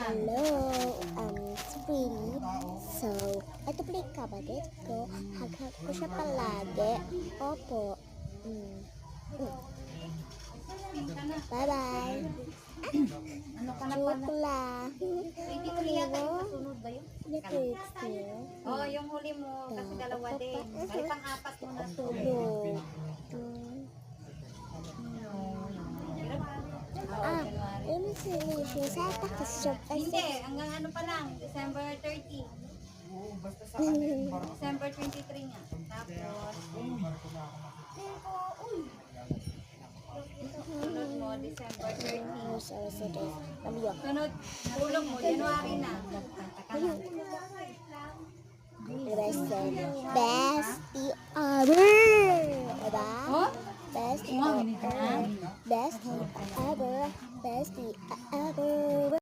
Hello, Spring. So, ito pala yung kabadet ko. Hag-hag ko siya palagi. Opo. Bye-bye. Ano ka na Joke lang. Hindi ko yata yung kasunod ba yun? Nakiks ko. Oo, yung huli mo, kasi dalawa din. Bali pang-apat mo na tulog. Tulog. Ano solution sa takasok Hindi, hanggang ano pa lang, December 30. December 23 nga. Tapos, sunod mo, December 30. Sunod, tulog mo, January na. Bestie ever! Diba? Oh? Bestie ever. Bestie ever. Bestie ever.